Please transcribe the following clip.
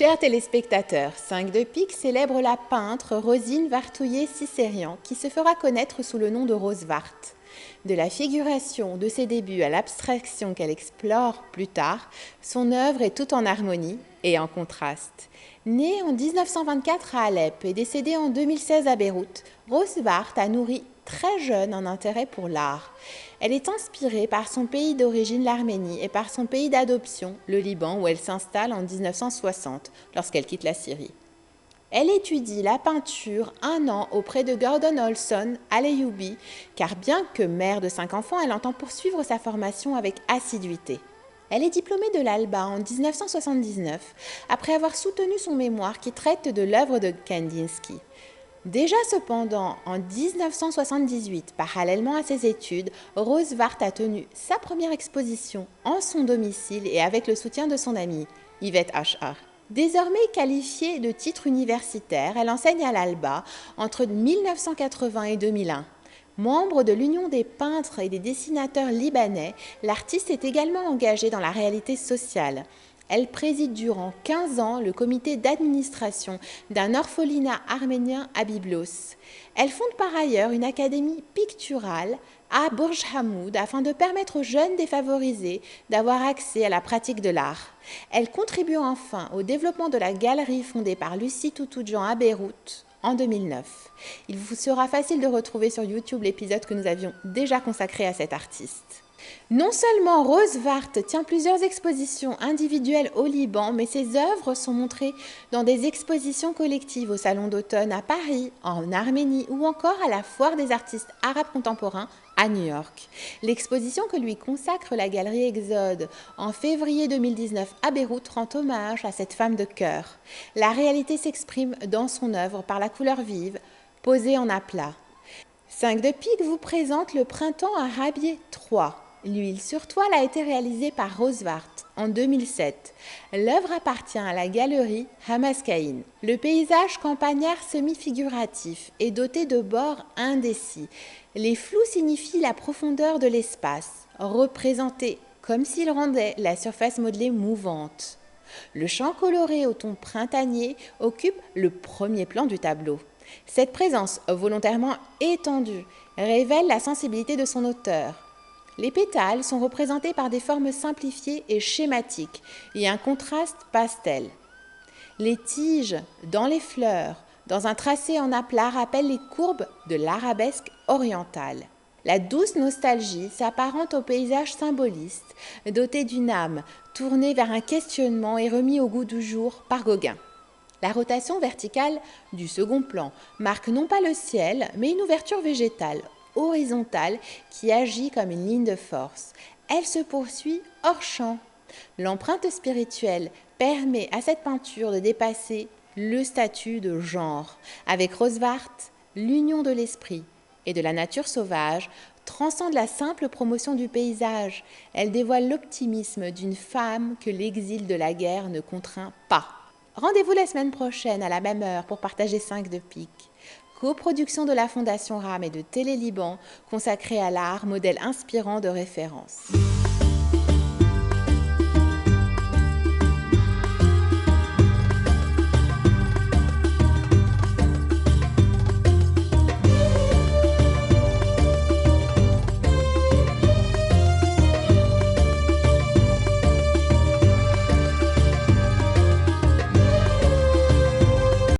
Chers téléspectateurs, 5 de pique célèbre la peintre Rosine Warthoyer-Cicérian qui se fera connaître sous le nom de Rose Wart. De la figuration de ses débuts à l'abstraction qu'elle explore plus tard, son œuvre est toute en harmonie et en contraste. Née en 1924 à Alep et décédée en 2016 à Beyrouth, Rose Wart a nourri très jeune un intérêt pour l'art. Elle est inspirée par son pays d'origine, l'Arménie, et par son pays d'adoption, le Liban, où elle s'installe en 1960, lorsqu'elle quitte la Syrie. Elle étudie la peinture 1 an auprès de Gordon Olson à l'Ayyoubi, car bien que mère de 5 enfants, elle entend poursuivre sa formation avec assiduité. Elle est diplômée de l'Alba en 1979, après avoir soutenu son mémoire qui traite de l'œuvre de Kandinsky. Déjà cependant, en 1978, parallèlement à ses études, Rose Wart a tenu sa première exposition en son domicile et avec le soutien de son amie, Yvette Achar. Désormais qualifiée de titre universitaire, elle enseigne à l'Alba entre 1980 et 2001. Membre de l'Union des peintres et des dessinateurs libanais, l'artiste est également engagée dans la réalité sociale. Elle préside durant 15 ans le comité d'administration d'un orphelinat arménien à Byblos. Elle fonde par ailleurs une académie picturale à Bourj Hamoud afin de permettre aux jeunes défavorisés d'avoir accès à la pratique de l'art. Elle contribue enfin au développement de la galerie fondée par Lucie Toutoudjan à Beyrouth en 2009. Il vous sera facile de retrouver sur YouTube l'épisode que nous avions déjà consacré à cette artiste. Non seulement Rose Wart tient plusieurs expositions individuelles au Liban, mais ses œuvres sont montrées dans des expositions collectives au Salon d'automne à Paris, en Arménie ou encore à la Foire des artistes arabes contemporains à New York. L'exposition que lui consacre la Galerie Exode en février 2019 à Beyrouth rend hommage à cette femme de cœur. La réalité s'exprime dans son œuvre par la couleur vive, posée en aplat. 5 de pique vous présente le Printemps à Rabier 3. L'huile sur toile a été réalisée par Rose Wart en 2007. L'œuvre appartient à la galerie Hamaskaïn. Le paysage campagnard semi-figuratif est doté de bords indécis. Les flous signifient la profondeur de l'espace, représenté comme s'il rendait la surface modelée mouvante. Le champ coloré au ton printanier occupe le premier plan du tableau. Cette présence volontairement étendue révèle la sensibilité de son auteur. Les pétales sont représentés par des formes simplifiées et schématiques et un contraste pastel. Les tiges dans les fleurs, dans un tracé en aplat, rappellent les courbes de l'arabesque orientale. La douce nostalgie s'apparente au paysage symboliste, doté d'une âme tournée vers un questionnement et remis au goût du jour par Gauguin. La rotation verticale du second plan marque non pas le ciel, mais une ouverture végétale, horizontale, qui agit comme une ligne de force. Elle se poursuit hors champ. L'empreinte spirituelle permet à cette peinture de dépasser le statut de genre. Avec Rose Wart, l'union de l'esprit et de la nature sauvage transcende la simple promotion du paysage. Elle dévoile l'optimisme d'une femme que l'exil de la guerre ne contraint pas. Rendez-vous la semaine prochaine à la même heure pour partager 5 de pique. Coproduction de la Fondation RAM et de Télé Liban consacrée à l'art, modèle inspirant de référence.